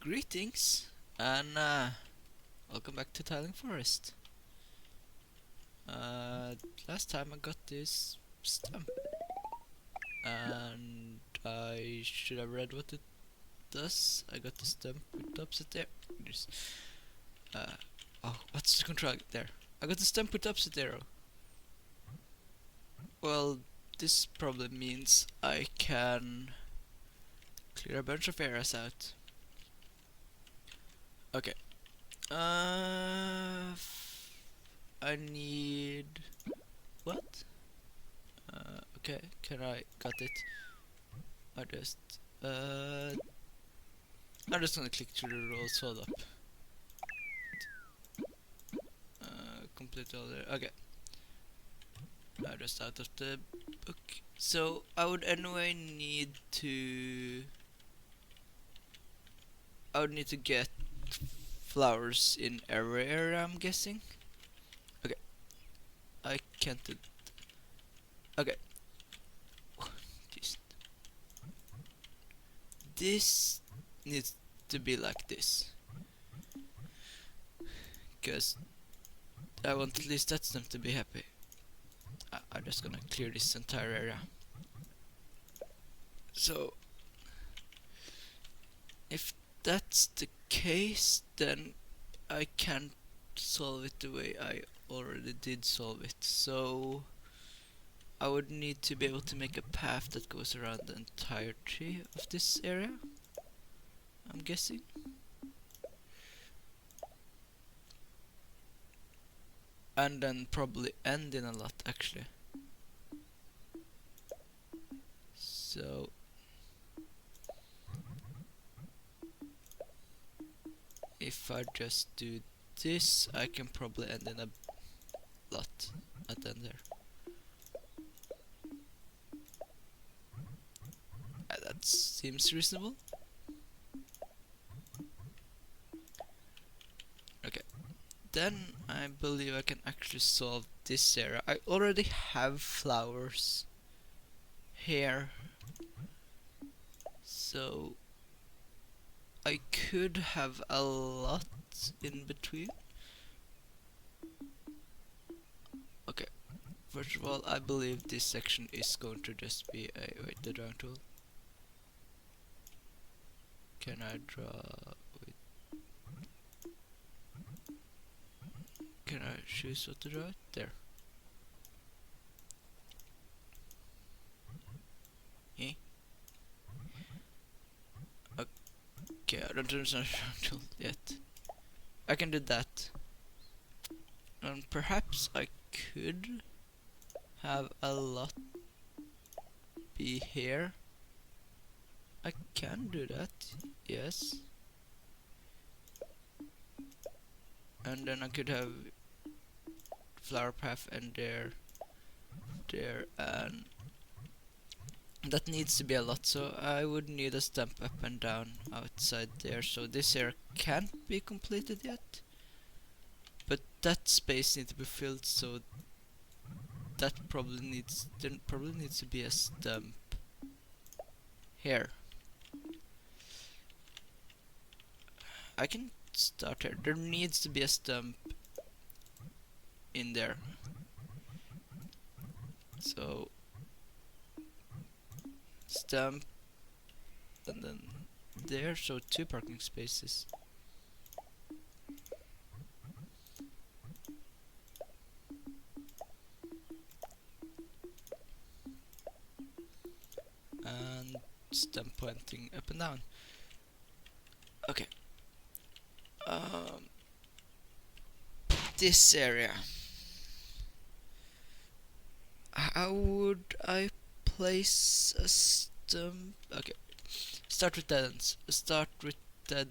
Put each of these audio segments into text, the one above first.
Greetings and welcome back to Tiling Forest. Uh, Last time I got this stump and I should have read what it does. I got the stump with the opposite there. Uh, oh, what's the control there? I got the stump with the opposite arrow. Well, this probably means I can clear a bunch of areas out. Okay. I need what? Okay, can I got it? I just uh I'm just gonna click through the rules. Hold up. Complete all the okay. I'm just out of the book. So I would anyway need to get flowers in every area, I'm guessing. Okay. I can't do okay. This this needs to be like this. Cause I want at least that's them to be happy. I'm just gonna clear this entire area. So, if that's the case, then I can't solve it the way I already did solve it. So, I would need to be able to make a path that goes around the entirety of this area, I'm guessing. And then probably end in a lot, actually. So, if I just do this, I can probably end in a lot at the end there. That seems reasonable. Okay, then I believe I can actually solve this area. I already have flowers here, so I could have a lot in between. Okay, first of all, I believe this section is going to just be a wait, the drawing tool. Can I draw with can I choose what to draw it? There. Eh? Okay, I don't understand the drawing tool yet. I can do that. And perhaps I could have a lot be here. I can do that, yes. And then I could have flower path and there, and that needs to be a lot, so I would need a stump up and down outside there, so this area can't be completed yet. But that space needs to be filled, so that there probably needs to be a stump here. I can start here. There needs to be a stump in there. So stump and then there, so 2 parking spaces. And stump pointing up and down. Okay. This area. How would I place a stump? Okay. Start with dead ends. Start with dead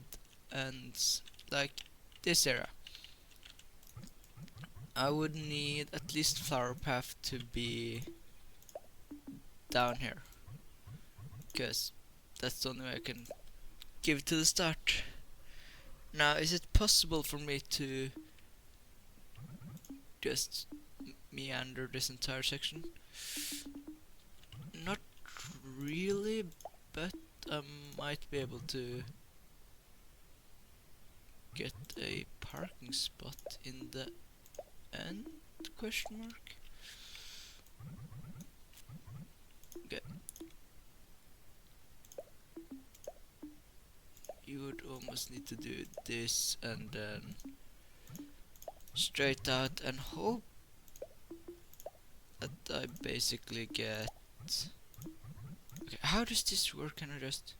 ends. Like this area. I would need at least flower path to be down here. Because that's the only way I can give it to the start. Now, is it possible for me to just meander this entire section? Not really, but I might be able to get a parking spot in the end? Question mark. Okay. You would almost need to do this and then straight out and hope that I basically get... Okay, how does this work? Can I just...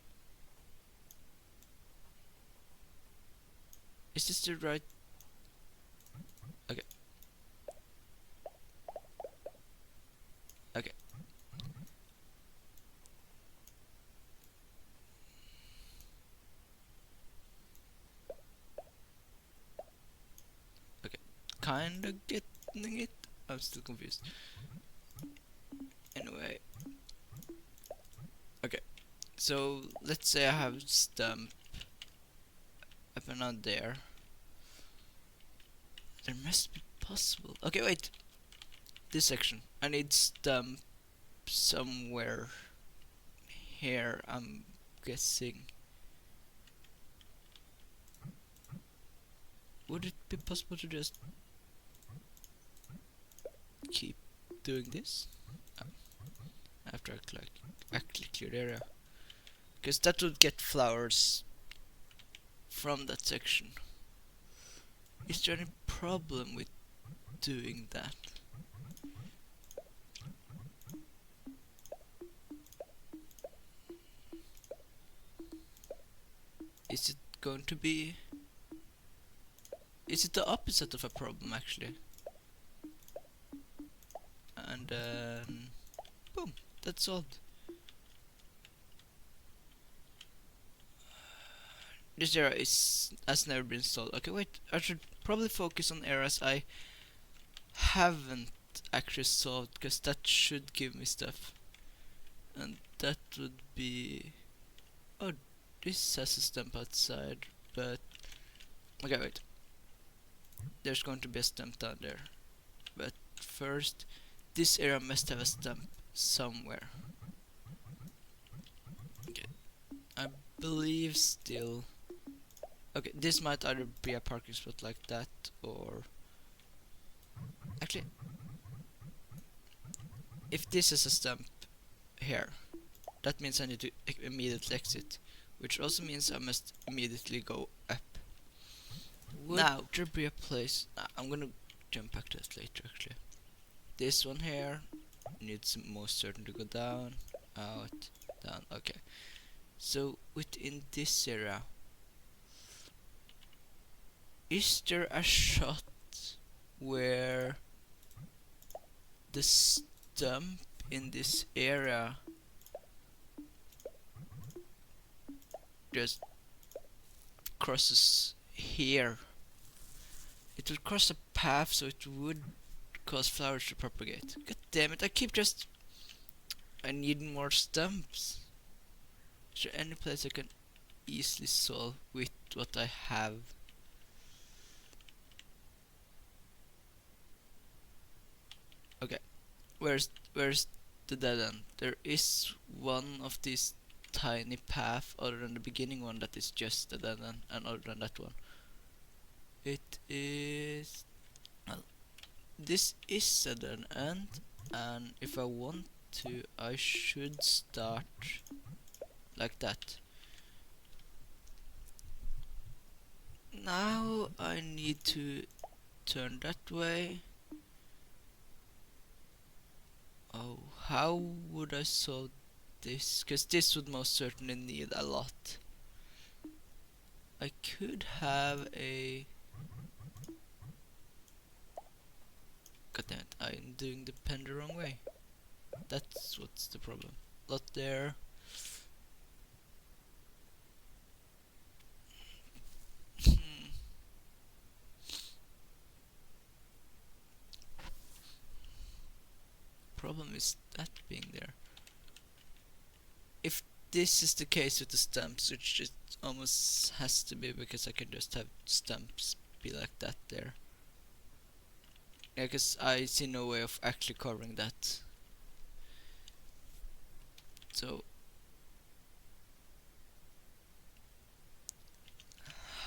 Is this the right... Okay. Okay. Okay. Kinda getting it. I'm still confused. Anyway. Okay. So, let's say I have stump up and out there. There must be possible. Okay, wait. This section. I need stump somewhere here, I'm guessing. Would it be possible to just keep doing this? After I actually clear the area. Because that would get flowers from that section. Is there any problem with doing that? Is it going to be... Is it the opposite of a problem actually? And then... boom, that's solved. This area has never been solved. Okay, wait, I should probably focus on areas I haven't actually solved, because that should give me stuff. And that would be... oh, this has a stump outside, but... okay, wait. There's going to be a stump down there. But first, this area must have a stump somewhere. Okay, I believe still... okay, this might either be a parking spot like that, or... actually, if this is a stump here, that means I need to immediately exit, which also means I must immediately go up. Would now there be a place... I'm gonna jump back to that later actually. This one here needs most certain to go down, out, down. Okay, so within this area, is there a shot where the stump in this area just crosses here? It would cross a path, so it would cause flowers to propagate. God damn it, I need more stumps. Is there any place I can easily solve with what I have? Okay, where's the dead end? There is one of these tiny path other than the beginning one that is just a dead end, and other than that one. It is... well, this is a dead end, and if I want to, I should start like that. Now I need to turn that way. Oh, how would I solve this? Because this would most certainly need a lot. I could have a... god damn it, I'm doing the pen the wrong way. That's what's the problem. Lot there. Problem is that being there. If this is the case with the stumps, which it almost has to be, because I can just have stumps be like that there. Yeah, because I see no way of actually covering that. So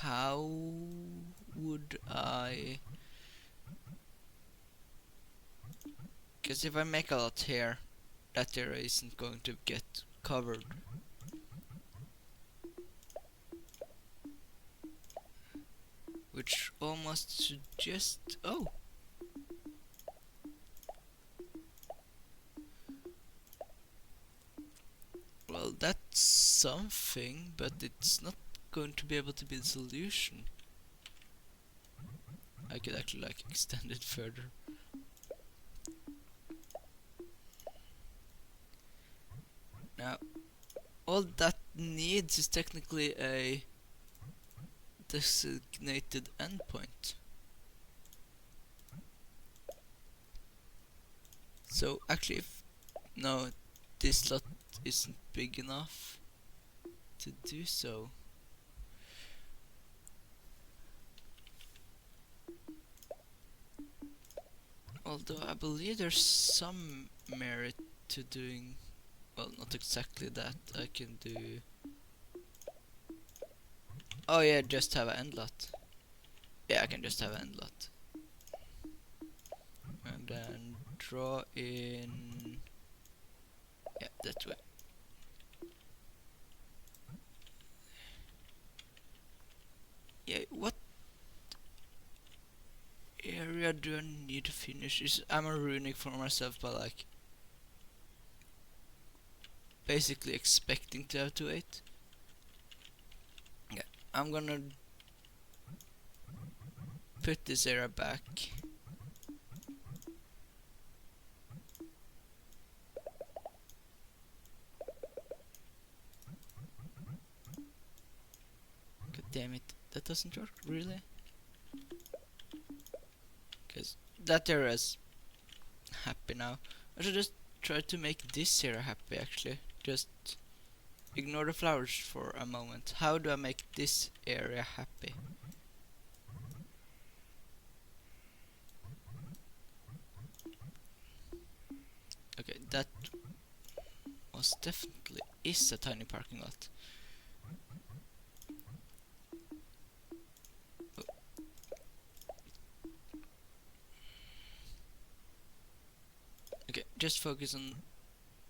how would I... Because if I make a lot here, that area isn't going to get covered. Which almost suggests... Oh! Well, that's something, but it's not going to be able to be the solution. I could actually like extend it further. Now, all that needs is technically a designated endpoint. So actually, if no, this slot isn't big enough to do so. Although I believe there's some merit to doing, well, not exactly that. I can do... Oh yeah, just have an end lot. Yeah, I can just have an end lot. And then draw in... Yeah, that way. Yeah, what area do I need to finish? I'm a runic for myself, but like basically expecting to have to wait. Yeah, I'm gonna put this area back. God damn it, that doesn't work, really? Because that area is happy now. I should just try to make this area happy, actually. Just ignore the flowers for a moment. How do I make this area happy? Okay, that most definitely is a tiny parking lot. Oh. Okay, just focus on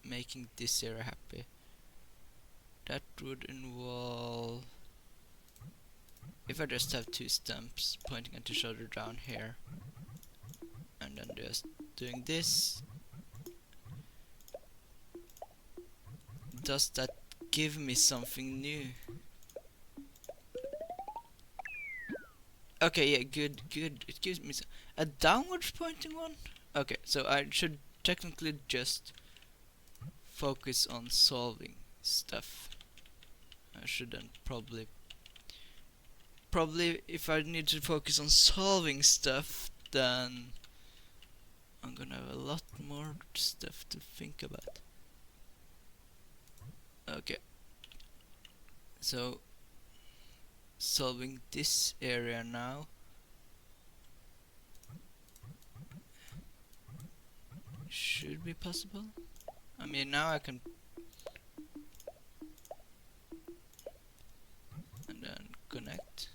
making this area happy. That would involve... If I just have two stumps pointing at each other down here, and then just doing this, does that give me something new? Okay, yeah, good. It gives me a downwards pointing one? Okay, so I should technically just focus on solving stuff. I shouldn't probably if I need to focus on solving stuff, then I'm gonna have a lot more stuff to think about. Okay, so solving this area now should be possible. I mean, now I can, and then connect,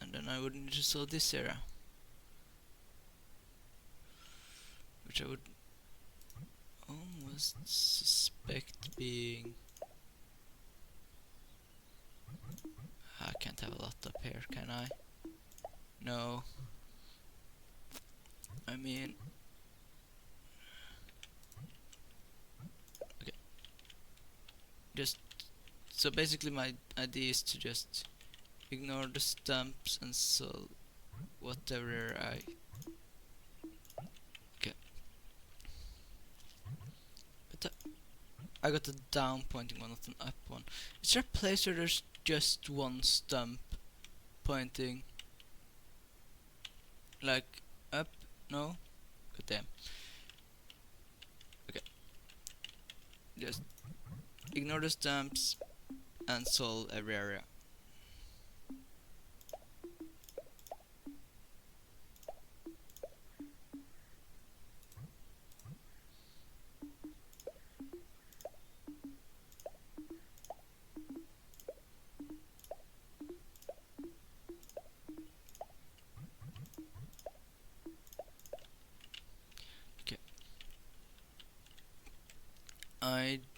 and then I would need to solve this area, which I would almost suspect being... I can't have a lot up here, can I? No. I mean... Okay. Just... So basically my idea is to just ignore the stumps and solve whatever I... Okay. But I got a down pointing one, not an up one. Is there a place where there's just one stump pointing? Like up? No? God damn. Okay. Just ignore the stumps and solve every area.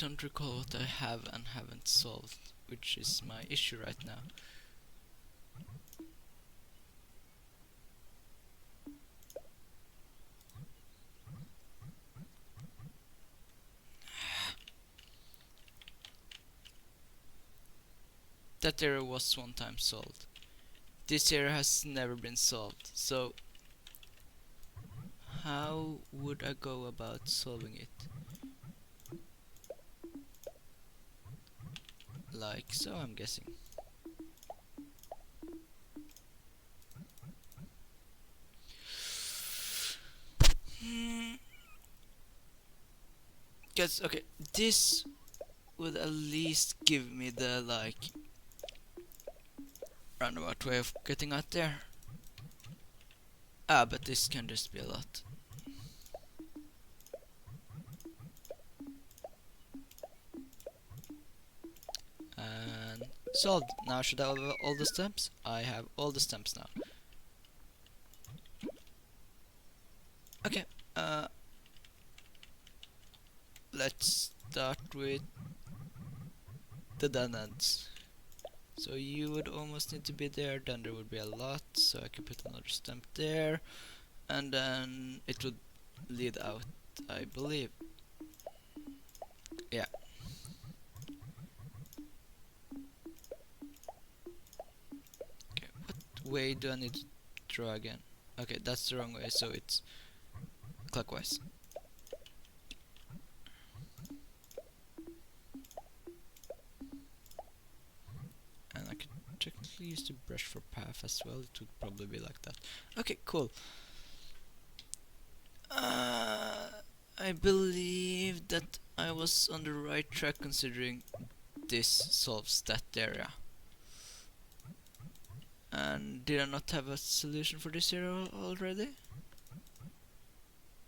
don't recall what I have and haven't solved, which is my issue right now. That area was one time solved. This area has never been solved, so how would I go about solving it? Like so, I'm guessing. Cause okay, this would at least give me the like roundabout way of getting out there. Ah, but this can just be a lot. And solved. Now should I have all the stamps? I have all the stamps now. Okay, let's start with the dead ends. So you would almost need to be there, then there would be a lot, so I could put another stamp there, and then it would lead out, I believe. Yeah. Okay, what way do I need to draw again? Okay, that's the wrong way, so it's clockwise. And I could technically use the brush for path as well, it would probably be like that. Okay, cool. I believe that I was on the right track considering this solves that area. And did I not have a solution for this area already?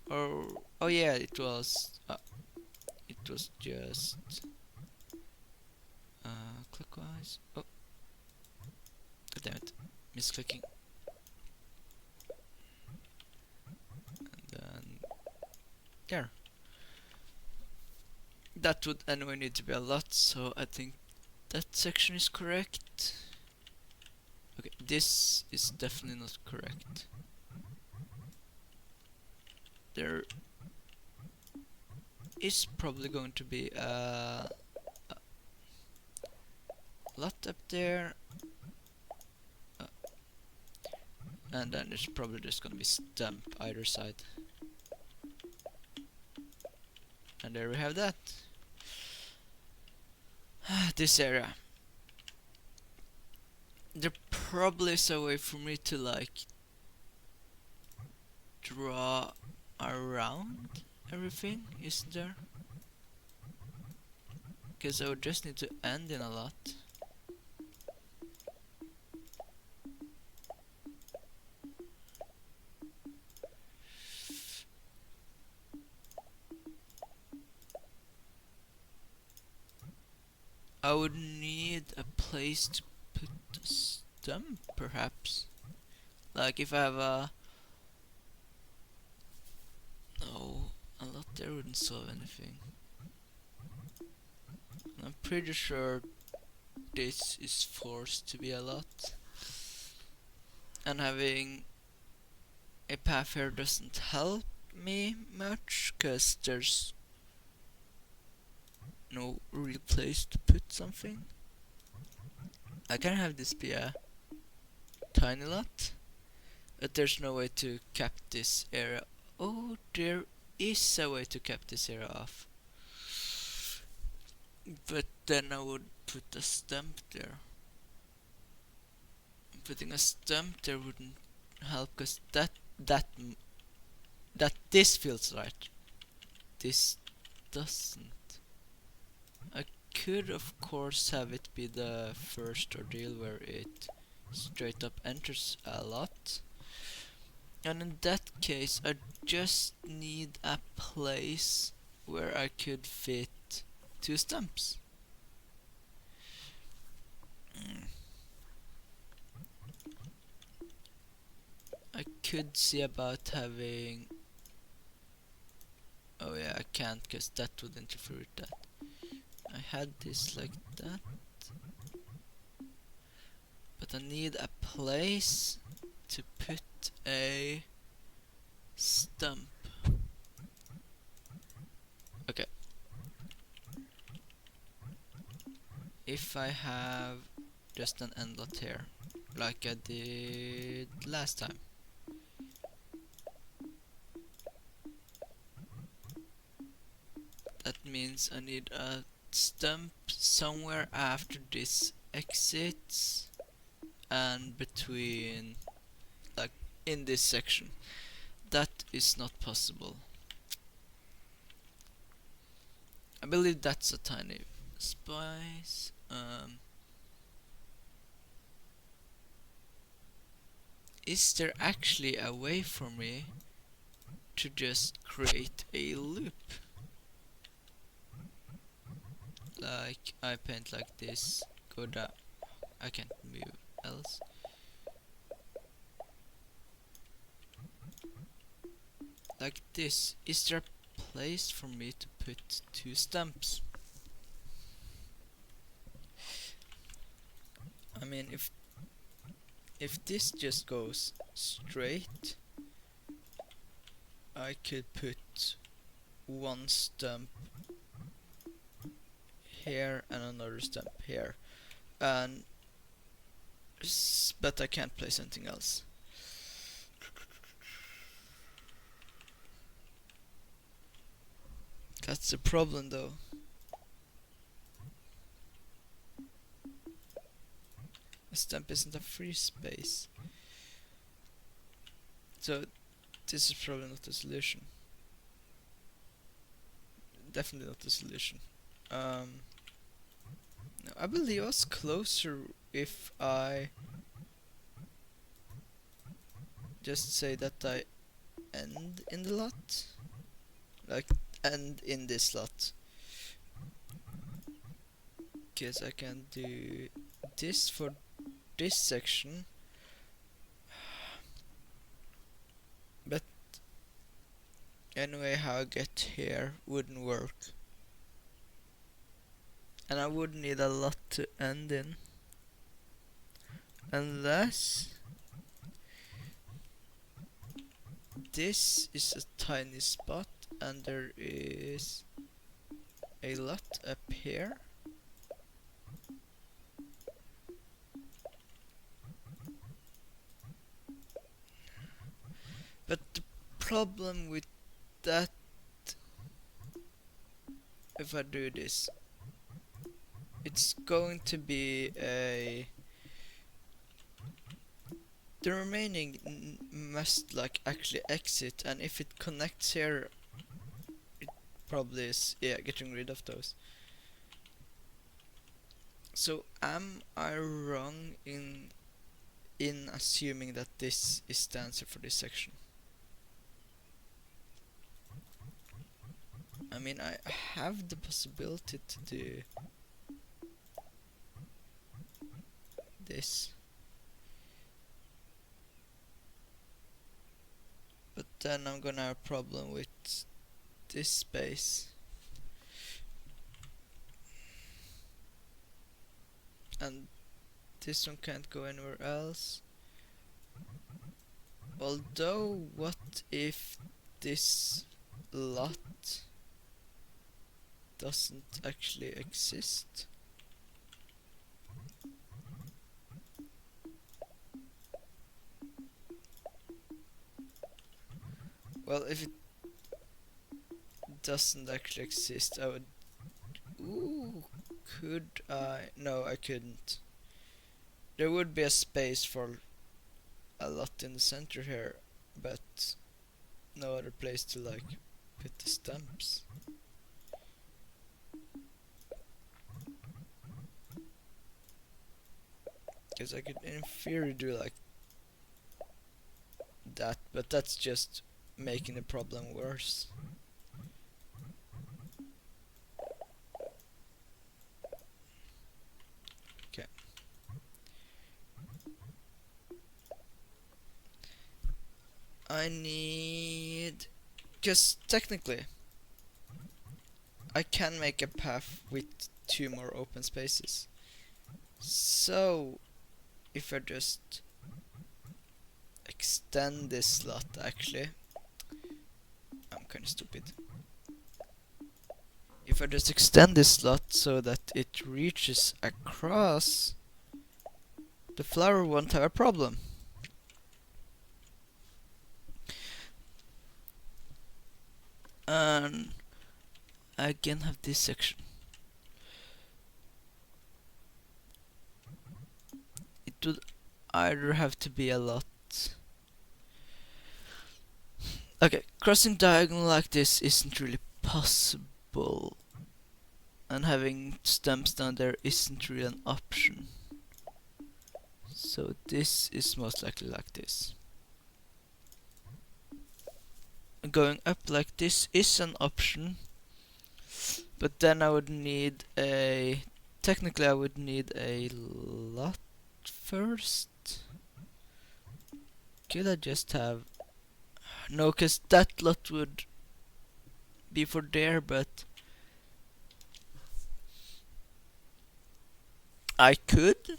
Or oh yeah, it was just clockwise. Oh, god damn it, misclicking. And then there. That would anyway need to be a lot, so I think that section is correct. Okay, this is definitely not correct. There is probably going to be a lot up there, and then there's probably just gonna be stump either side. And there we have that. This area. There probably is a way for me to like draw around everything, isn't there? Because I would just need to end in a lot. I would need a place to put a stump, perhaps. Like if I have a... No, a lot there wouldn't solve anything. I'm pretty sure this is forced to be a lot. And having a path here doesn't help me much, cause there's no real place to put something. I can have this be a tiny lot, but there's no way to cap this area. Oh, there is a way to cap this area off. But then I would put a stump there. Putting a stump there wouldn't help, cause that this feels right. This doesn't. I could of course have it be the first ordeal where it straight up enters a lot, and in that case I just need a place where I could fit 2 stumps. I could see about having... Oh yeah, I can't, cause that would interfere with that. I had this like that, but I need a place to put a stump. Okay. If I have just an end dot here, like I did last time, that means I need a stump somewhere after this exits and between, like, in this section. That is not possible. I believe that's a tiny space. Is there actually a way for me to just create a loop? Like, I paint like this, go down, I can't move else. Like this. Is there a place for me to put two stumps? I mean, if this just goes straight, I could put one stump here and another stump here, and but I can't place anything else. That's the problem, though. A stump isn't a free space, so this is probably not the solution. Definitely not the solution. No, I believe I was closer if I just say that I end in the lot, like end in this slot, because I can do this for this section, but anyway, how I get here wouldn't work, and I would need a lot to end in, unless this is a tiny spot and there is a lot up here. But the problem with that, if I do this, it's going to be the remaining must like actually exit, and if it connects here, it probably is, yeah, getting rid of those. So am I wrong in assuming that this is the answer for this section? I mean, I have the possibility to do this, but then I'm gonna have a problem with this space, and this one can't go anywhere else. Although, what if this lot doesn't actually exist? Well, if it doesn't actually exist, I would... Ooh, could I? No, I couldn't. There would be a space for a lot in the center here, but no other place to like put the stumps. Because I could in theory do like that, but that's just making the problem worse. Okay. I need... Because technically I can make a path with 2 more open spaces. So if I just extend this slot, actually, I'm kind of stupid. If I just extend this slot so that it reaches across, the flower won't have a problem. And I again have this section. It would either have to be a lot. Okay, crossing diagonal like this isn't really possible. And having stems down there isn't really an option. So this is most likely like this. Going up like this is an option, but then I would need a... Technically I would need a lot first. Could I just have... No, cause that lot would be for there, but... I could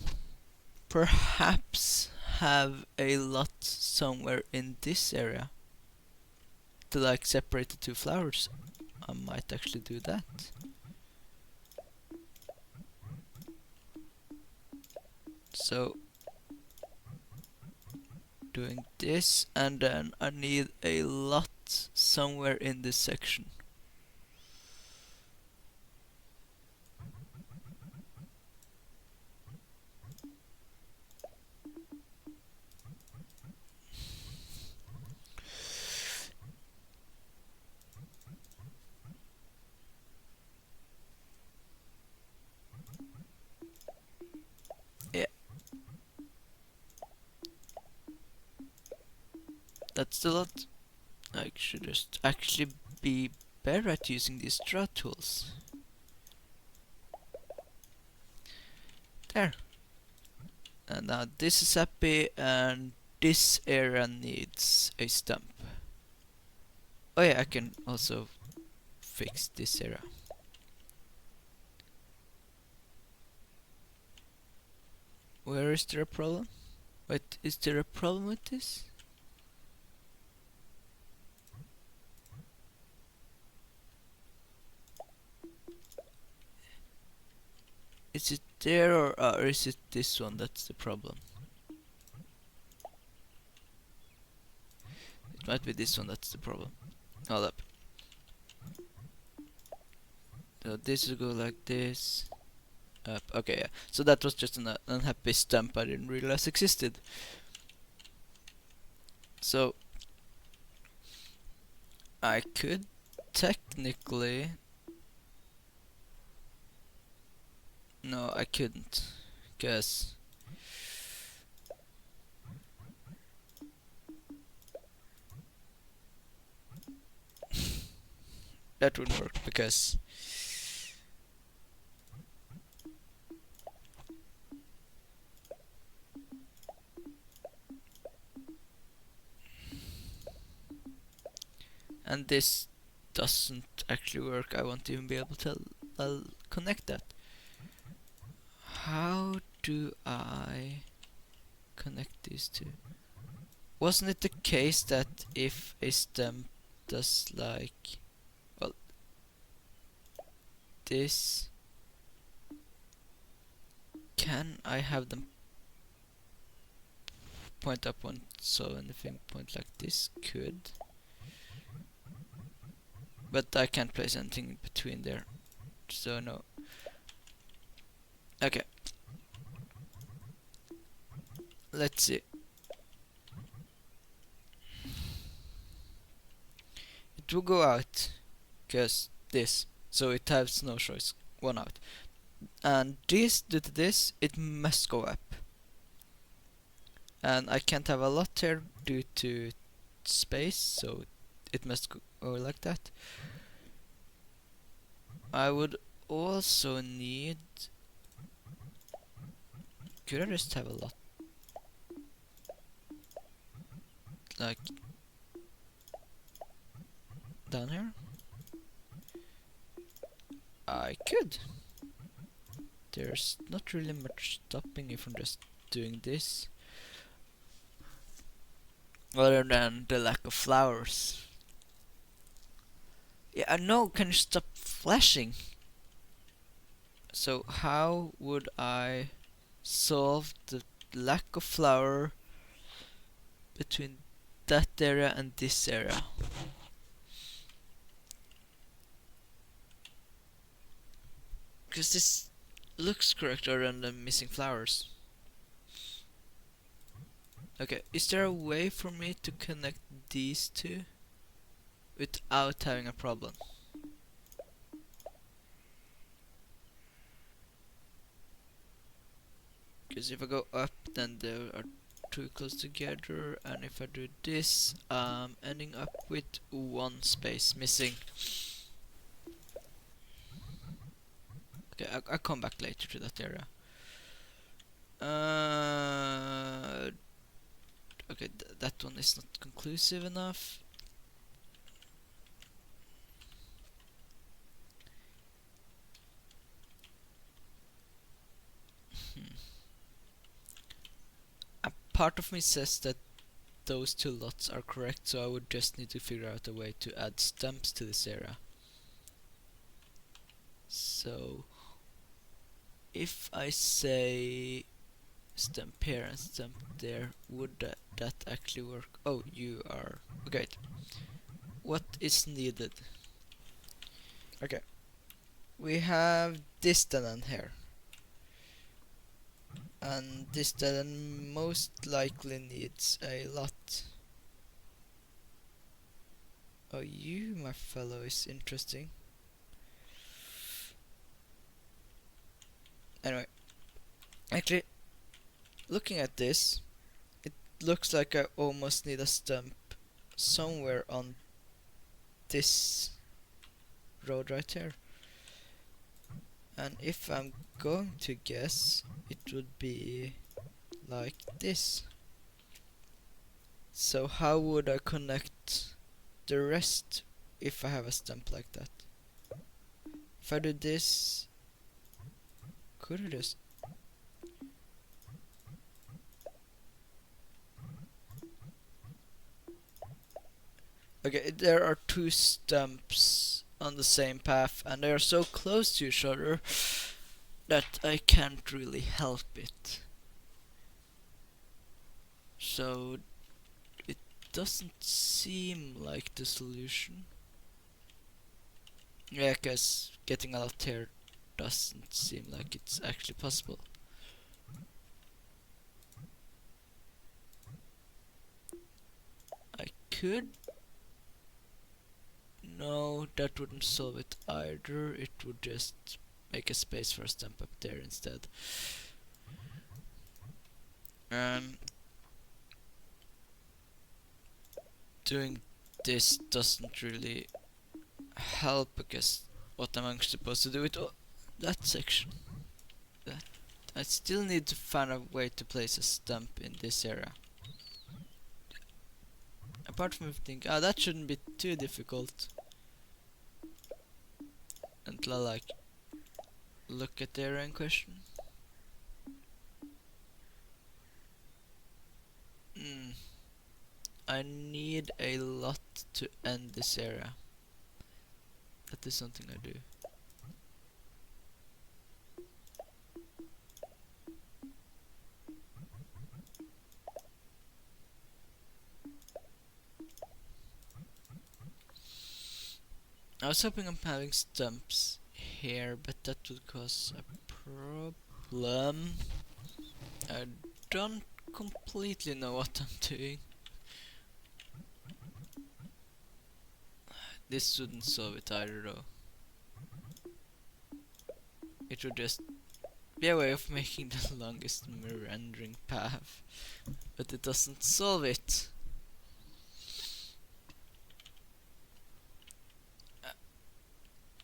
perhaps have a lot somewhere in this area to like separate the 2 flowers. I might actually do that. So doing this, and then I need a lot somewhere in this section. Yeah. That's the lot. I should just actually be better at using these draw tools. There. And now this is happy, and this area needs a stump. Oh yeah, I can also fix this area. Where is there a problem? Wait, is there a problem with this? Is it there, or is it this one that's the problem? It might be this one that's the problem. Hold up. So this will go like this. Up. Okay, yeah. So that was just an unhappy stump I didn't realize existed. So I could technically... No, I couldn't. Cause that wouldn't work, because and this doesn't actually work. I won't even be able to connect that. How do I connect these two? Wasn't it the case that if a stem does like... Well, this... Can I have them point up one, so anything point like this? Could. But I can't place anything in between there, so no. Okay. Let's see. It will go out, cause this, so it has no choice, 1 out. And this, due to this, it must go up. And I can't have a lot here due to space, so it must go like that. I would also need... Could I just have a lot? Like... down here? Good. There's not really much stopping me from just doing this. Other than the lack of flowers. Yeah, I know, can you stop flashing? So how would I solve the lack of flower between that area and this area? Because this looks correct other than the missing flowers. Okay, is there a way for me to connect these two without having a problem? Because if I go up, then they are too close together, and if I do this, I'm ending up with one space missing. Okay, I'll come back later to that area. Okay, that one is not conclusive enough. A part of me says that those two lots are correct, so I would just need to figure out a way to add stumps to this area. So if I say stump here and stump there, would that actually work? Oh, you are... okay. What is needed? Okay. We have this tenon here. And this tenon most likely needs a lot. Oh, you, my fellow, is interesting. Anyway. Actually, looking at this, it looks like I almost need a stump somewhere on this road right here. And if I'm going to guess, it would be like this. So how would I connect the rest if I have a stump like that? If I do this, could I just... okay, there are two stumps on the same path, and they are so close to each other that I can't really help it. So it doesn't seem like the solution. Yeah, because getting a lot here doesn't seem like it's actually possible. I could... no, that wouldn't solve it either. It would just make a space for a stump up there instead. Doing this doesn't really help, because what am I supposed to do with that section? I still need to find a way to place a stump in this area. Apart from everything, that shouldn't be too difficult. Until I like look at the area in question. I need a lot to end this area. That is something I do. I was hoping I'm having stumps here, but that would cause a problem. I don't completely know what I'm doing. This wouldn't solve it either though. It would just be a way of making the longest meandering path, but it doesn't solve it.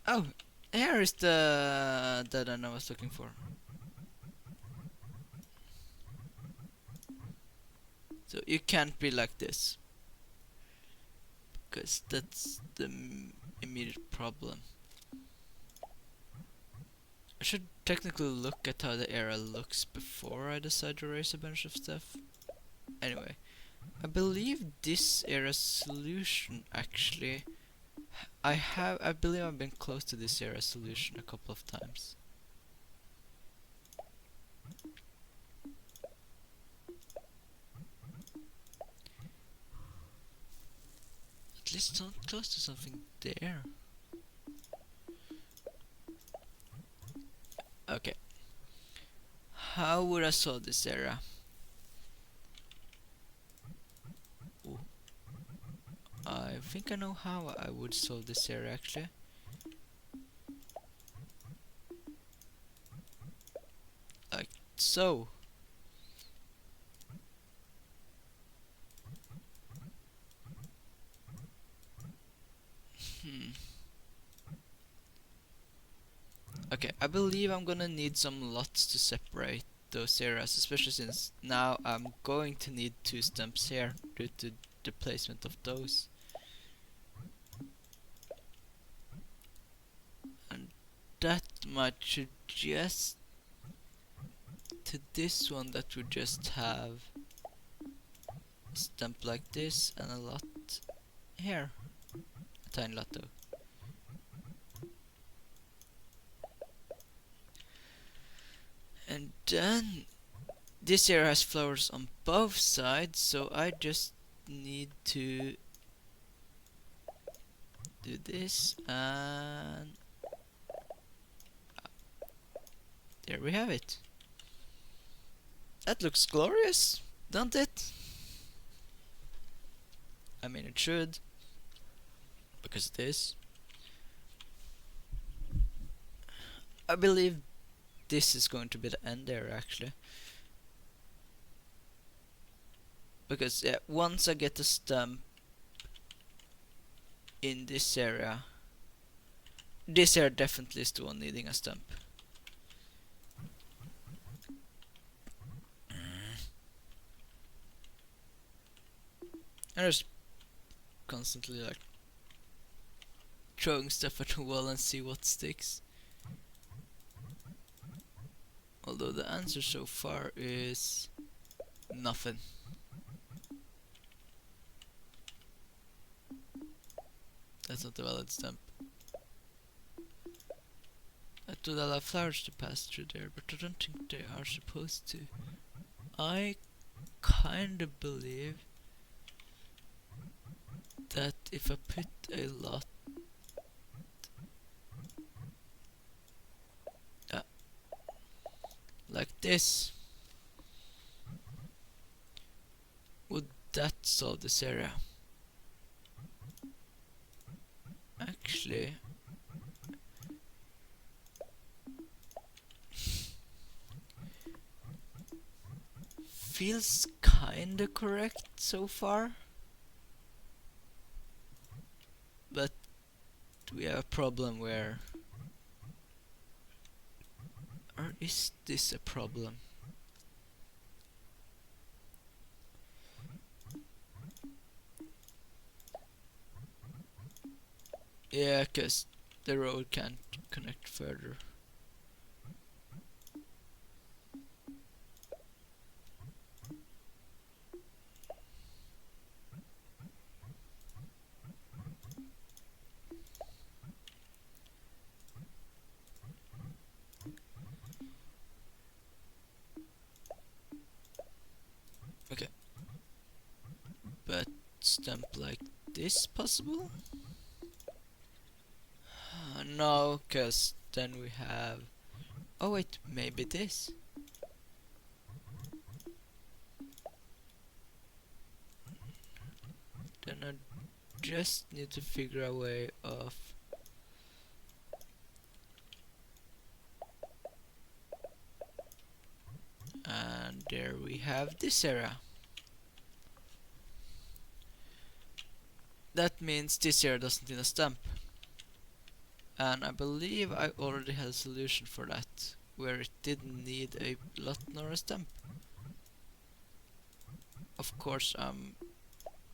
Oh, here is the dead end I was looking for. So you can't be like this, because that's the immediate problem. I should technically look at how the area looks before I decide to erase a bunch of stuff. Anyway, I believe this area solution actually... I believe I've been close to this area solution a couple of times. At least not close to something there. Okay. How would I solve this area? Ooh. I think I know how I would solve this area actually. Like so. Okay, I believe I'm gonna need some lots to separate those areas, especially since now I'm going to need 2 stumps here due to the placement of those. And that might suggest to this one that would just have a stump like this and a lot here. A tiny lot though. And then this area has flowers on both sides, so I just need to do this, and there we have it. That looks glorious, doesn't it? I mean, it should, because it is. I believe this is going to be the end area actually. Because yeah, once I get the stump in this area definitely is the one needing a stump. And just constantly like throwing stuff at the wall and see what sticks. Although the answer so far is nothing. That's not a valid stump. I would allow flowers to pass through there, but I don't think they are supposed to. I kinda believe that if I put a lot like this, would that solve this area? Actually, feels kinda correct so far, but we have a problem where, or is this a problem? Yeah, cause the road can't connect further. Okay, but stump like this possible? No, cause then we have... Oh wait, maybe this? Then I just need to figure a way of... And there we have this area. That means this area doesn't need a stump. And I believe I already had a solution for that, where it didn't need a lot nor a stump. Of course, I'm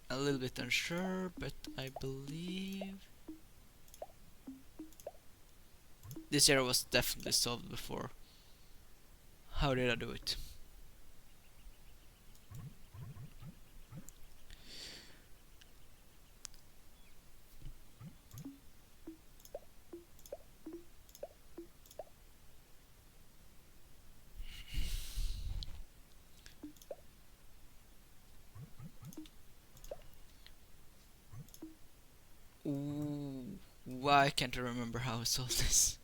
a little bit unsure, but I believe This area was definitely solved before. How did I do it? Ooh, why can't I remember how I solved this?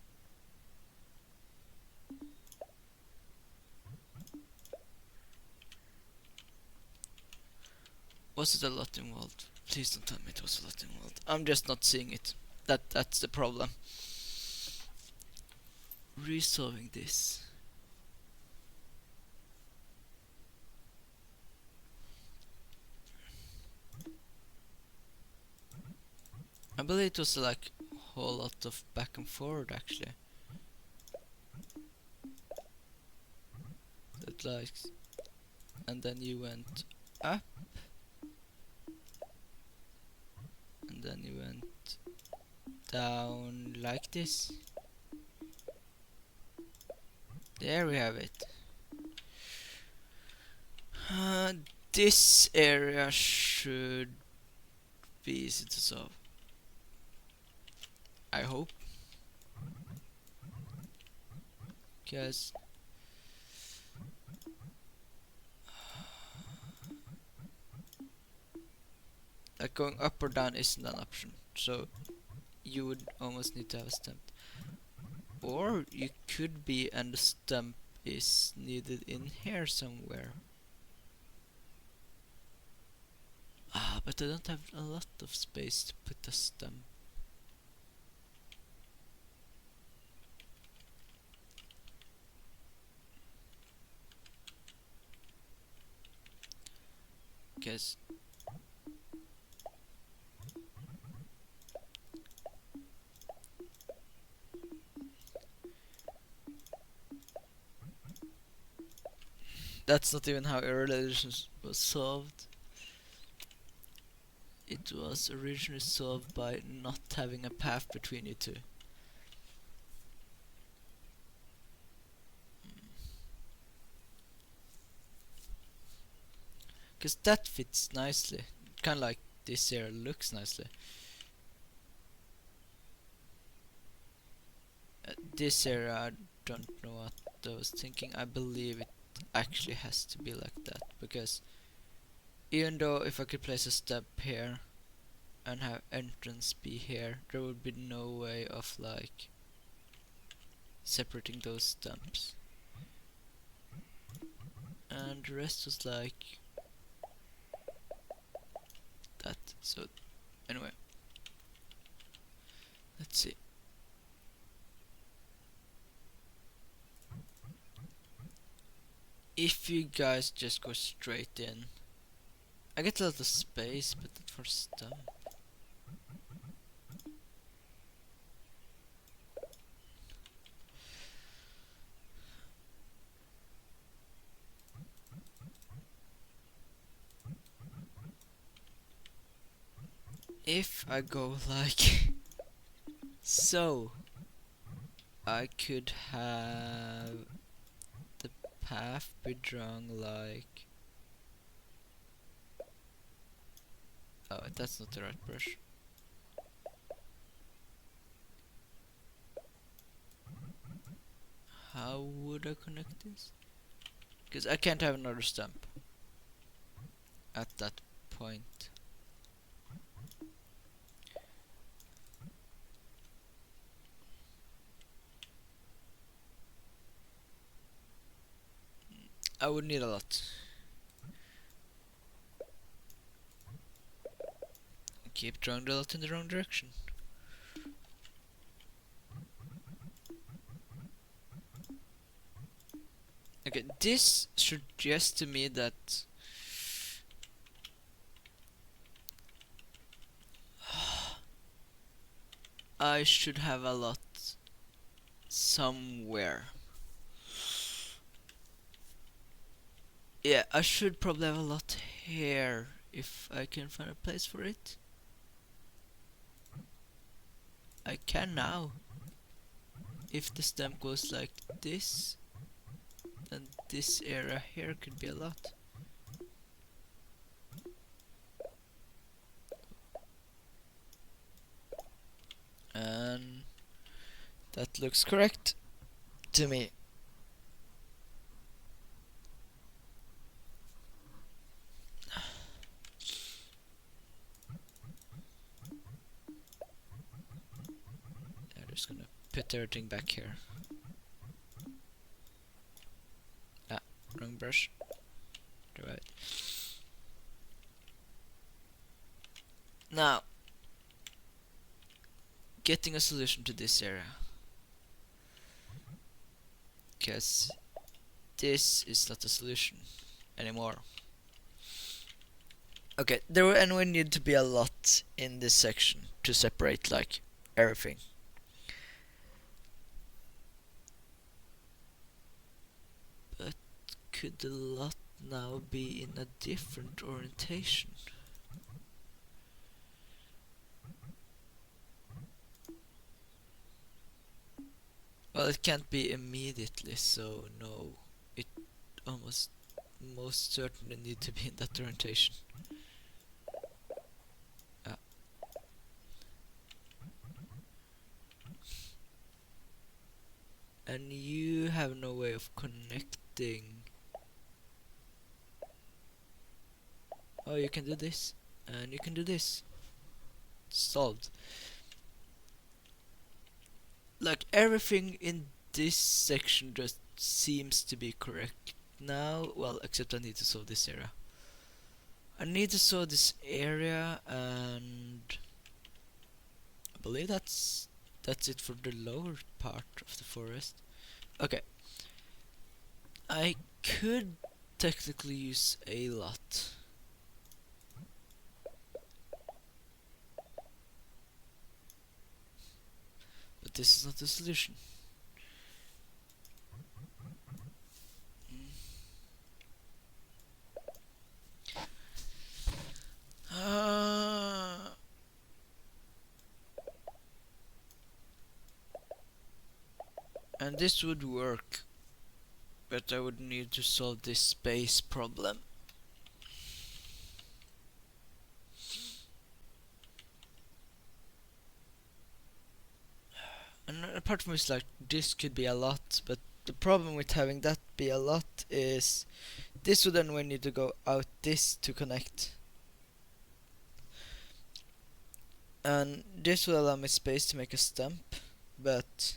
Was it a lot involved? Please don't tell me it was a lot involved. I'm just not seeing it. That's the problem. Resolving this. I believe it was like a whole lot of back and forward actually. That like, and then you went up, and then you went down like this. There we have it. This area should be easy to solve. I hope. Because like going up or down isn't an option. So you would almost need to have a stamp. Or you could be and the stamp is needed in here somewhere. Ah, but I don't have a lot of space to put a stamp. Guess that's not even how early edition was solved. It was originally solved by not having a path between you two. Because that fits nicely. Kind of like this here looks nicely. This area, I don't know what I was thinking. I believe it actually has to be like that. Because even though if I could place a step here and have entrance be here, there would be no way of like separating those stumps. And the rest was like that. So anyway, let's see. If you guys just go straight in, I get a lot of space, but not for stump. If I go like so, I could have the path be drawn like... Oh, that's not the right brush. How would I connect this? Because I can't have another stump at that point. I would need a lot. Keep drawing the lot in the wrong direction. Okay, this suggests to me that I should have a lot somewhere. Yeah, I should probably have a lot here if I can find a place for it. I can now. if the stamp goes like this, then this area here could be a lot. And that looks correct to me. I'm just gonna put everything back here. Ah, wrong brush. Right. Now, getting a solution to this area. Because this is not a solution anymore. Okay, there will anyway need to be a lot in this section to separate like everything. But could the lot now be in a different orientation? Well, it can't be immediately, so no. It almost most certainly need to be in that orientation. And you have no way of connecting. Oh, you can do this, and you can do this. Solved. Like everything in this section just seems to be correct now. Well, except I need to solve this area. I need to solve this area, and I believe that's it for the lower part of the forest. Okay. I could technically use a lot. But this is not the solution. And this would work, but I would need to solve this space problem. And apart from this, like, this could be a lot, but the problem with having that be a lot is this would then need to go out this to connect. And this will allow me space to make a stump, but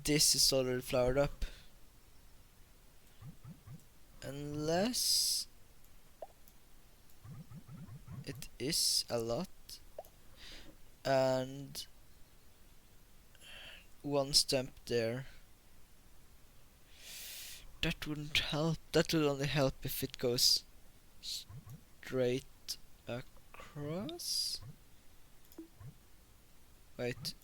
this is already flowered up. Unless it is a lot, and one stump there. That wouldn't help. That would only help if it goes straight across. Wait.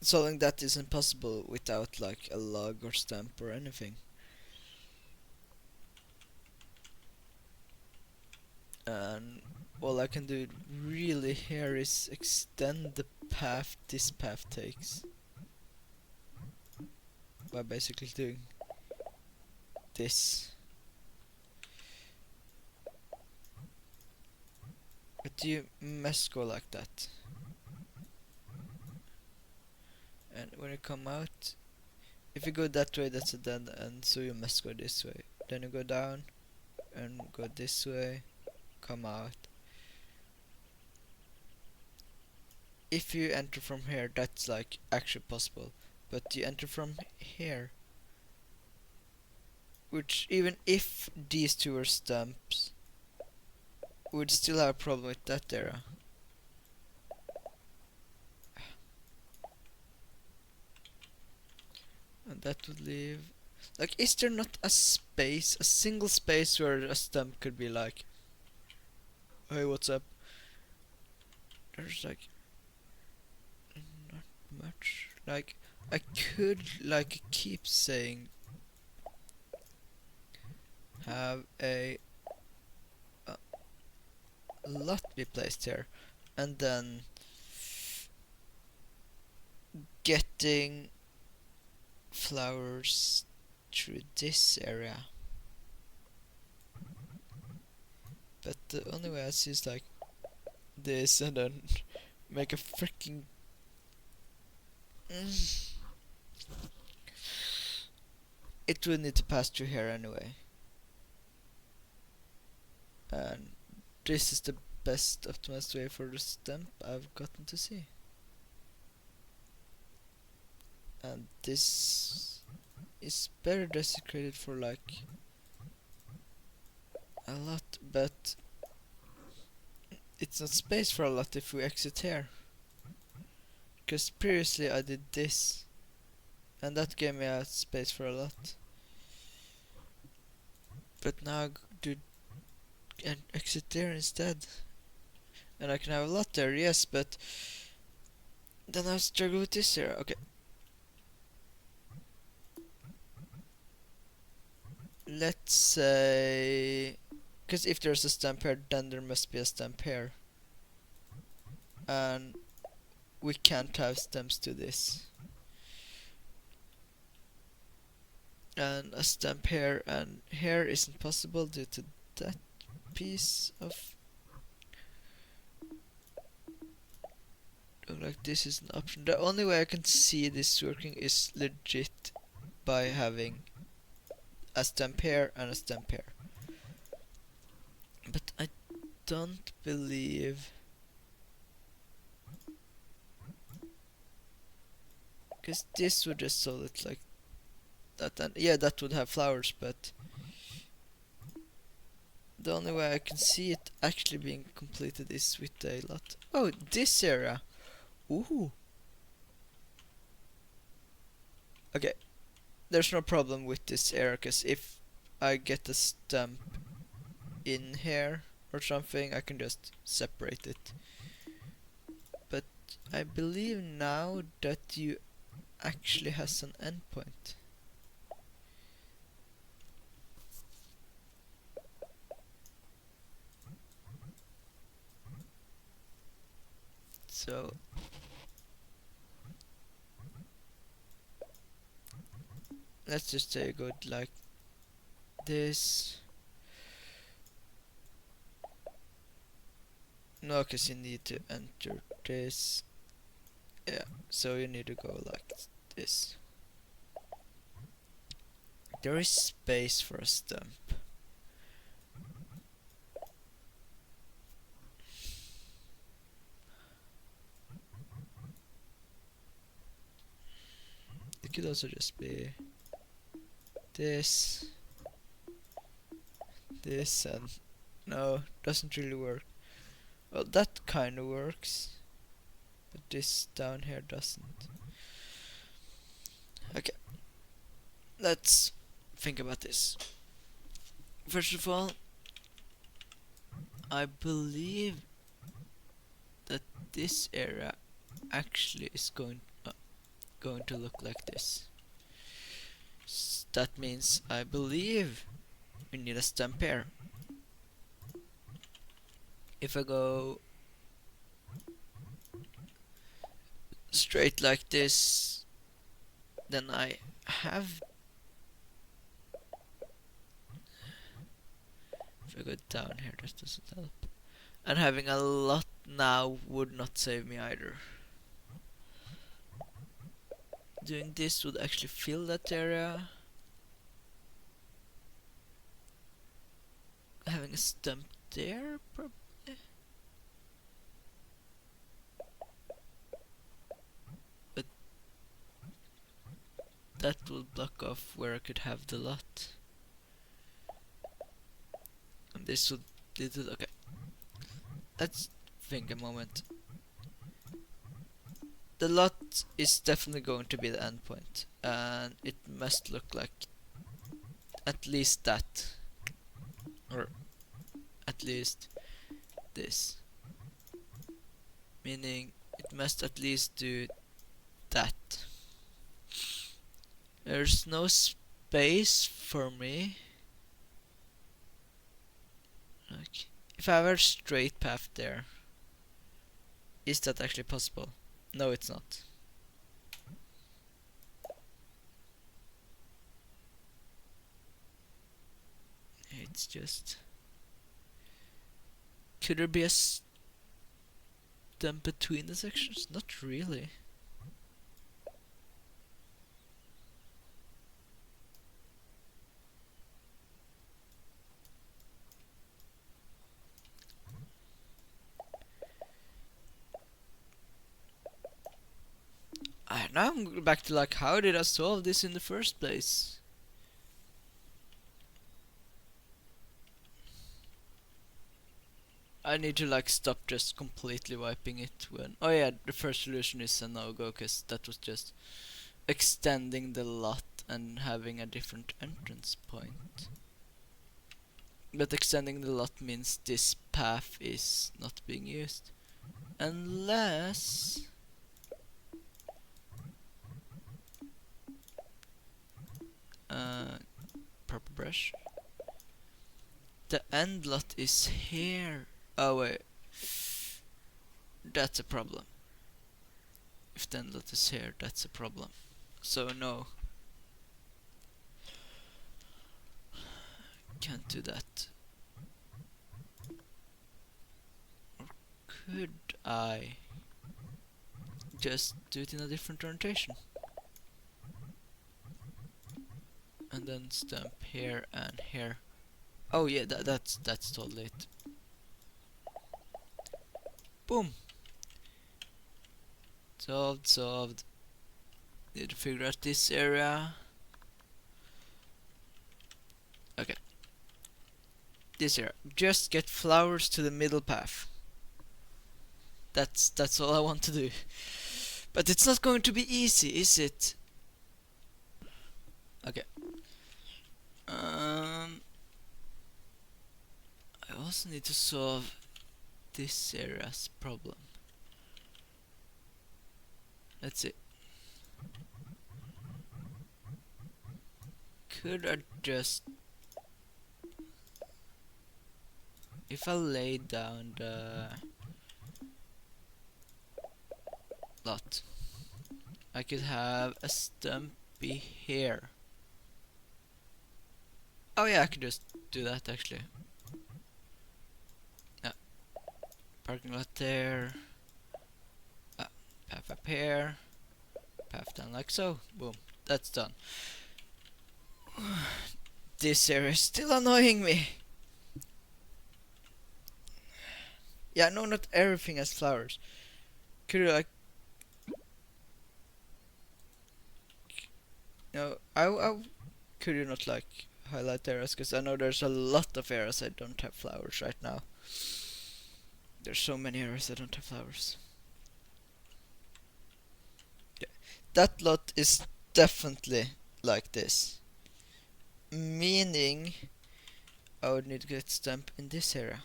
Solving that is impossible without like a log or stamp or anything. And all I can do really here is extend the path this path takes by basically doing this. But you must go like that. And when you come out, if you go that way, that's a dead end, so you must go this way. Then you go down and go this way, come out. If you enter from here, that's like actually possible, but you enter from here, which even if these two are stumps, would still have a problem with that area. And that would leave, like, is there not a space, a single space where a stump could be like, hey, what's up? There's like much. Like, I could like keep saying have a lot be placed here, and then getting flowers through this area. But the only way I see is like this, and then make a freaking it would need to pass through here anyway. And this is the best optimized way for the stamp I've gotten to see. And this is better desecrated for like a lot, but it's not space for a lot if we exit here. Because previously I did this, and that gave me a space for a lot. But now I do and exit there instead. And I can have a lot there, yes, but then I struggle with this here. Okay. Let's say, because if there's a stamp here, then there must be a stamp here. And we can't have stamps to this. And a stamp here and here isn't possible due to that piece of... Look like this is an option. The only way I can see this working is legit by having a stamp here and a stamp here. But I don't believe... Because this would just solve it like that, and yeah, that would have flowers, but the only way I can see it actually being completed is with a lot. Oh, this area. Ooh. Okay, there's no problem with this area, because if I get a stamp in here or something, I can just separate it. But I believe now that you actually has an endpoint. So let's just say go like this. No, because you need to enter this. Yeah, so you need to go like this. There is space for a stamp. It could also just be this, this, and no, doesn't really work. Well, that kind of works, but this down here doesn't. Okay, let's think about this. First of all, I believe that this area actually is going to look like this. That means I believe we need a stamp here. If I go straight like this, then I have... If I go down here, that doesn't help. And having a lot now would not save me either. Doing this would actually fill that area. Having a stamp there, probably. But that will block off where I could have the lot. And this would lead to... Okay. Let's think a moment. The lot is definitely going to be the endpoint, and it must look like at least that, or at least this, meaning it must at least do that. There's no space for me. Like, if I have a straight path there, is that actually possible? No, it's not. It's just... Could there be a stump between the sections? Not really. Now I'm back to like, how did I solve this in the first place? I need to like stop just completely wiping it when... Oh yeah, the first solution is a no-go, cause that was just extending the lot and having a different entrance point. But extending the lot means this path is not being used. Unless... purple brush. The end lot is here. Oh wait. That's a problem. If the end lot is here, that's a problem. So no. Can't do that. Or could I just do it in a different orientation? And then stamp here and here. Oh yeah, that's totally it. Boom. Solved. Need to figure out this area. Okay. This area. Just get flowers to the middle path. That's all I want to do. But it's not going to be easy, is it? Okay. I also need to solve this area's problem. Let's see. Could I just... If I lay down the lot, I could have a stump be here. Oh yeah, I could just do that actually. Yeah. Parking lot there. Path up here. Path down like so. Boom. That's done. This area is still annoying me. Yeah, no, not everything has flowers. Could you like... No, could you not like highlight areas? Because I know there's a lot of areas that don't have flowers right now. There's so many areas that don't have flowers. Yeah. That lot is definitely like this. Meaning I would need to get stamp in this area.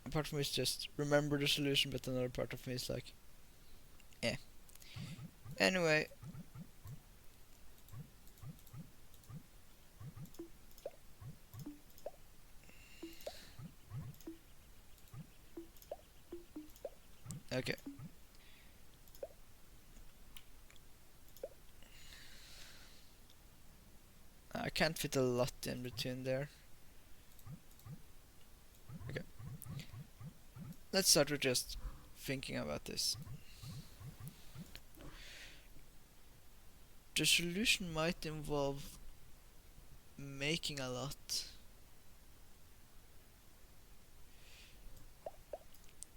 A part of me is just remember the solution, but another part of me is like, eh. Anyway. Okay. I can't fit a lot in between there. Okay. Let's start with just thinking about this. The solution might involve making a lot.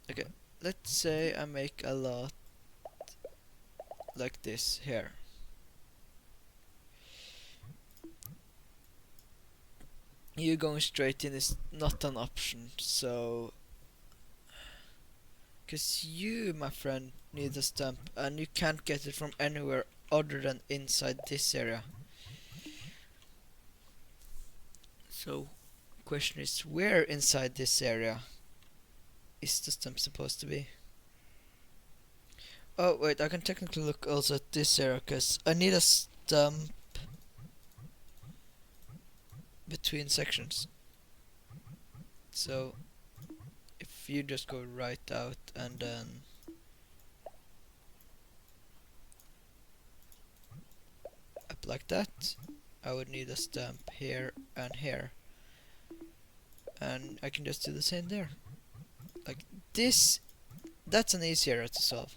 Okay, let's say I make a lot like this here. You going straight in is not an option, so... Cause you, my friend, need a stamp and you can't get it from anywhere other than inside this area. So, question is, where inside this area is the stamp supposed to be? Oh wait, I can technically look also at this area because I need a stump between sections. So if you just go right out and then up like that, I would need a stump here and here. And I can just do the same there. Like this, that's an easy area to solve.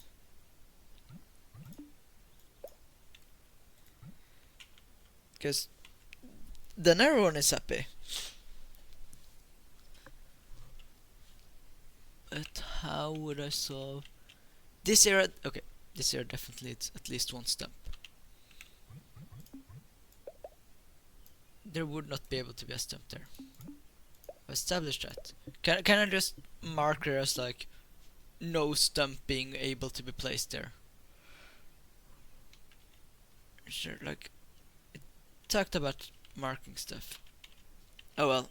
Because then everyone is happy. But how would I solve this area? Okay, this area definitely needs at least one stump. There would not be able to be a stump there. I've established that. Can I just mark there as like no stump being able to be placed there? Sure, like it talked about marking stuff. Oh well.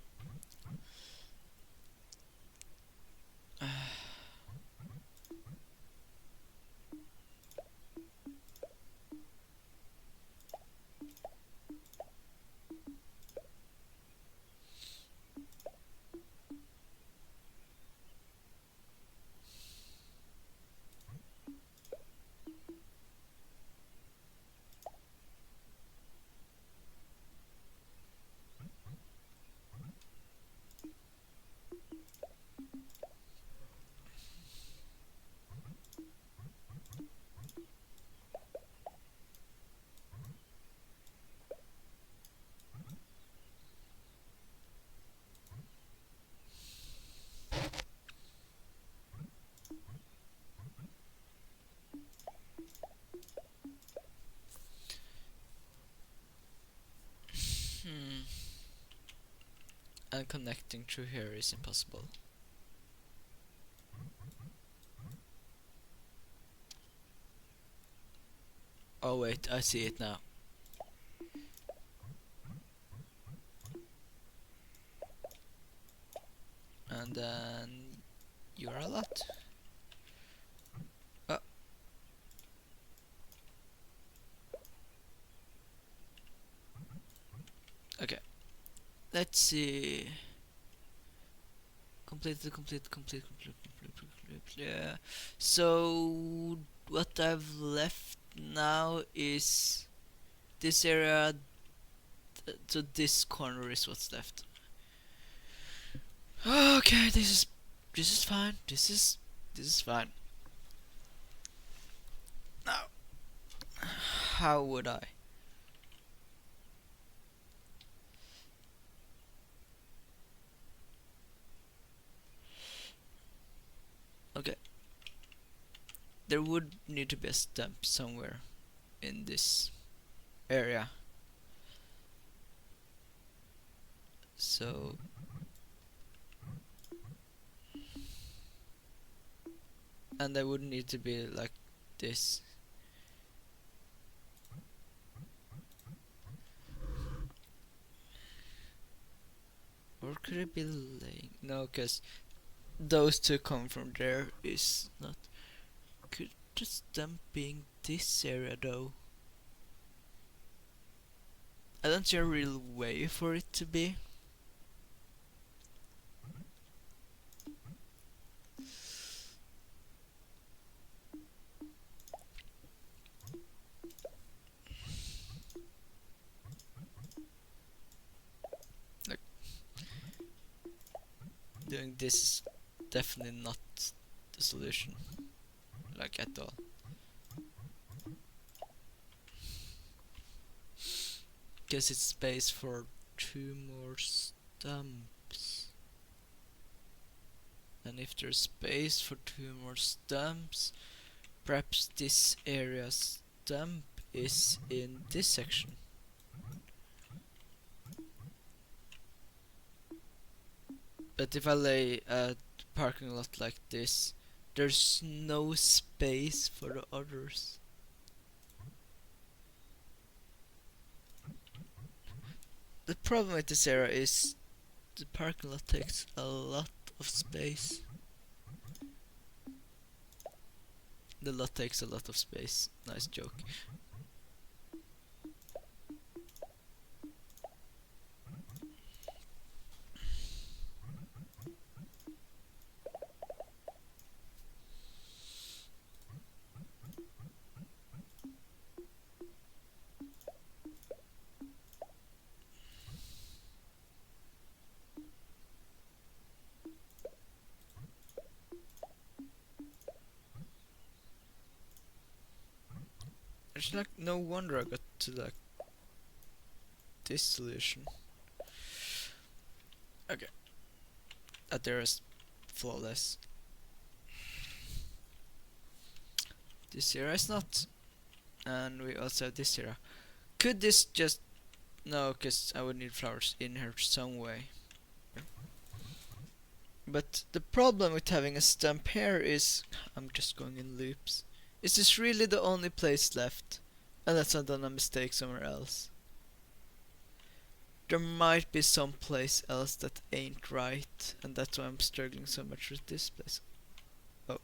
Hmm. And connecting through here is impossible. Oh wait, I see it now. And then you're a lot. Oh. Okay. Let's see. Complete. Yeah. So what I've left now is this area. So this corner is what's left. Okay, this is fine. This is fine. Now, how would I? Okay, there would need to be a stump somewhere in this area. So and I would need to be like this. Or could it be laying? No, because those two come from there is not. Could just them being this area though? I don't see a real way for it to be. Like doing this is definitely not the solution. Like at all. Guess it's space for two more stumps. And if there's space for two more stumps, perhaps this area stump is in this section. But if I lay a parking lot like this, there's no space for the others. The problem with this area is the parking lot takes a lot of space. The lot takes a lot of space. Nice joke. It's like no wonder I got to like this solution. Okay, that there is flawless. This here is not, and we also have this here. Could this just no? Cause I would need flowers in here some way. But the problem with having a stump here is I'm just going in loops. Is this really the only place left? Unless I've done a mistake somewhere else. There might be some place else that ain't right, and that's why I'm struggling so much with this place. Oh.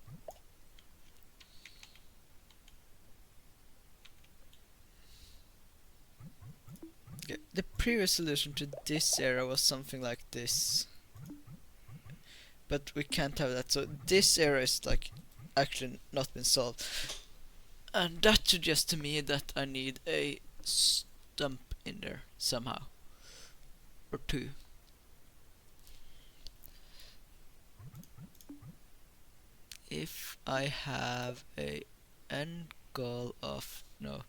Okay. The previous solution to this area was something like this. But we can't have that, so this area is like actually not been solved. And that suggests to me that I need a stump in there somehow. Or two. If I have a end goal of no.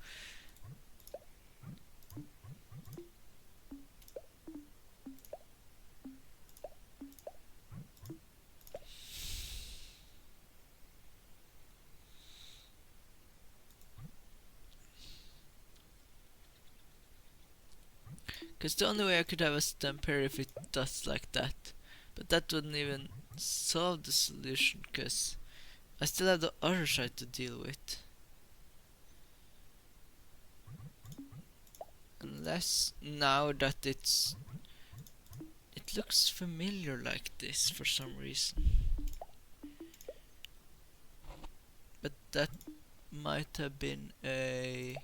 Because the only way I could have a stump here if it does like that. But that wouldn't even solve the solution, because I still have the other side to deal with. Unless now that it looks familiar like this for some reason. But that might have been a...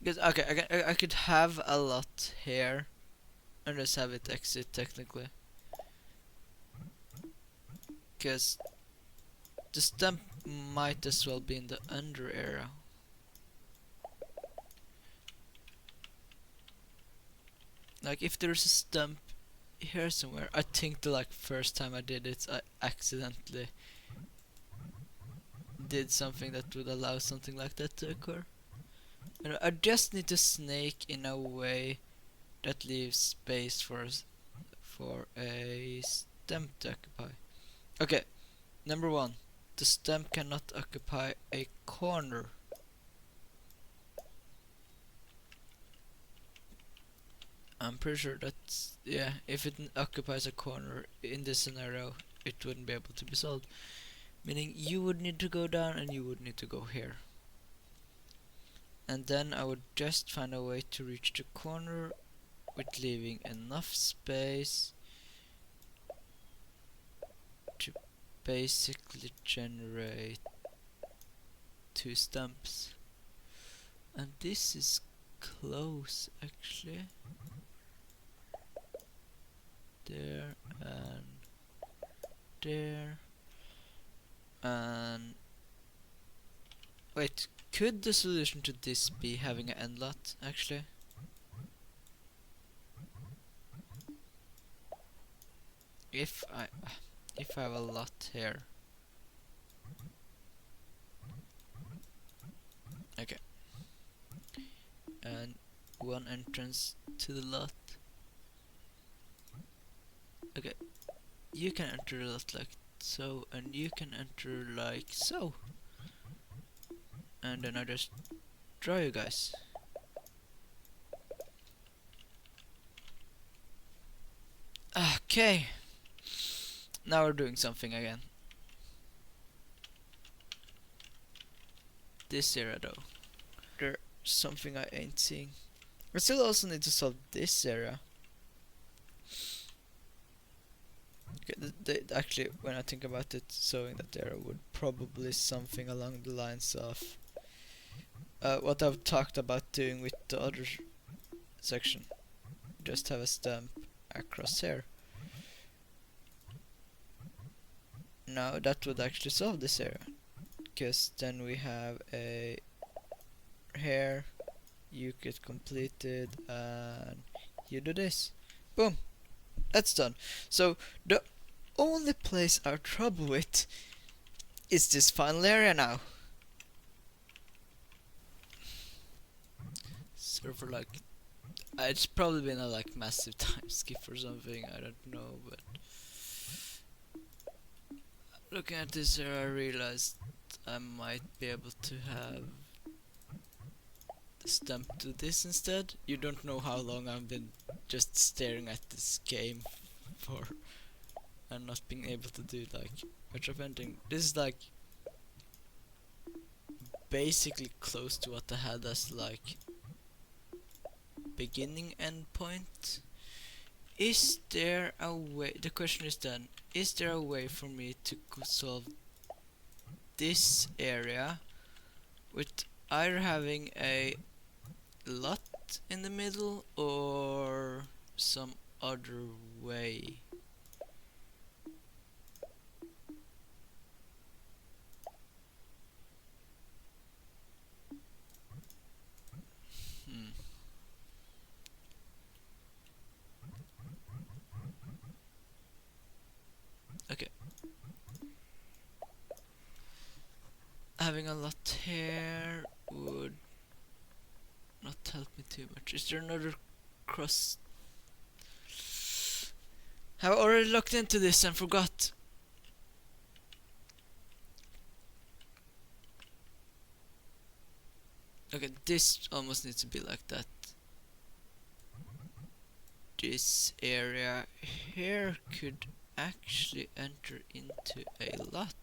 Because okay, I could have a lot here and just have it exit technically. Because the stump might as well be in the under area. Like if there's a stump here somewhere, I think the like first time I did it, I accidentally did something that would allow something like that to occur. You know, I just need to snake in a way that leaves space for a stump to occupy. Okay, number one, the stump cannot occupy a corner. I'm pretty sure that's, yeah, if it occupies a corner in this scenario, it wouldn't be able to be solved. Meaning you would need to go down and you would need to go here. And then I would just find a way to reach the corner with leaving enough space to basically generate two stumps. And this is close actually. There and there and wait, could the solution to this be having an end lot actually? If I have a lot here. Okay. And one entrance to the lot. Okay. You can enter the lot like so, and you can enter like so. And then I just draw you guys. Okay. Now we're doing something again. This area though. There's something I ain't seeing. I still also need to solve this area. Okay, actually, when I think about it, sewing that there would probably something along the lines of what I've talked about doing with the other section. Just have a stamp across here. Now that would actually solve this area, because then we have a here, you get completed, and you do this. Boom, that's done. So the only place I have trouble with is this final area now. So for like, it's probably been a like massive time skip or something, I don't know, but looking at this here I realized I might be able to have the stamp to this instead. You don't know how long I've been just staring at this game for and not being able to do like much of anything. This is like basically close to what I had as like beginning end point. Is there a way, the question is then, is there a way for me to solve this area with either having a lot in the middle or some other way? Okay. Having a lot here would not help me too much. Is there another cross? Have I already looked into this and forgot? Okay, this almost needs to be like that. This area here could actually enter into a lot.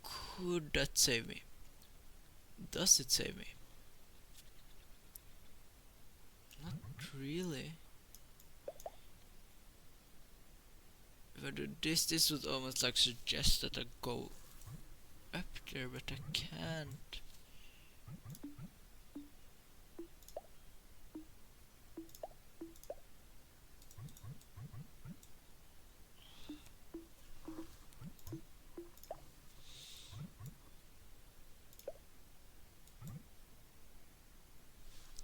Could that save me? Does it save me? Not really. If I do this would almost like suggest that I go up there, but I can't.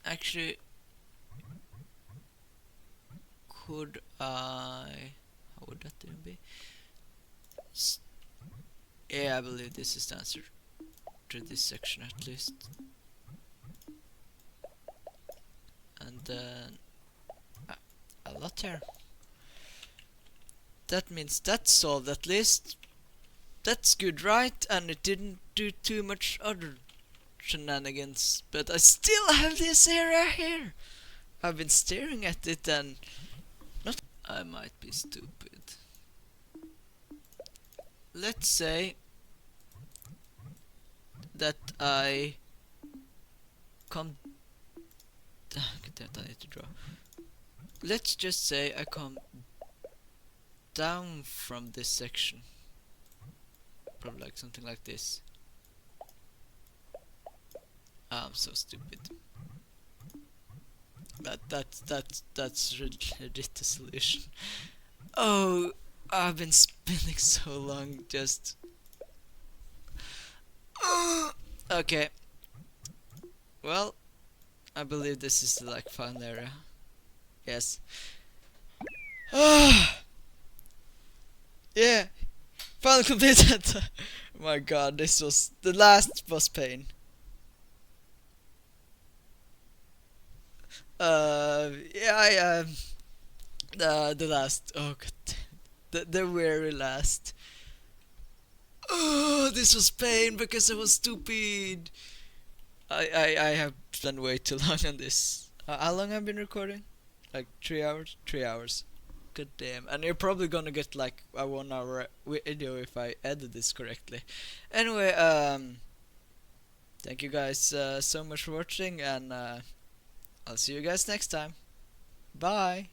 Actually, could I? How would that even be? Yeah, I believe this is the answer to this section at least. And then a lot here. That means that's solved at least. That's good, right? And it didn't do too much other shenanigans. But I still have this area here. I've been staring at it and not. I might be stupid. Let's say that I come. I need to draw. Let's just say I come down from this section. Probably like something like this. I'm so stupid. That's legit the solution. Oh, I've been spinning so long just. Okay. Well, I believe this is the like final area. Yes. Yeah. Finally completed. My god, this was the last boss pain. Yeah, the last. Oh god, the very last. Oh, this was pain because I was stupid. I have spent way too long on this. How long have I been recording? Like 3 hours? 3 hours. God damn. And you're probably gonna get like a 1 hour video if I edit this correctly. Anyway, thank you guys so much for watching, and I'll see you guys next time. Bye!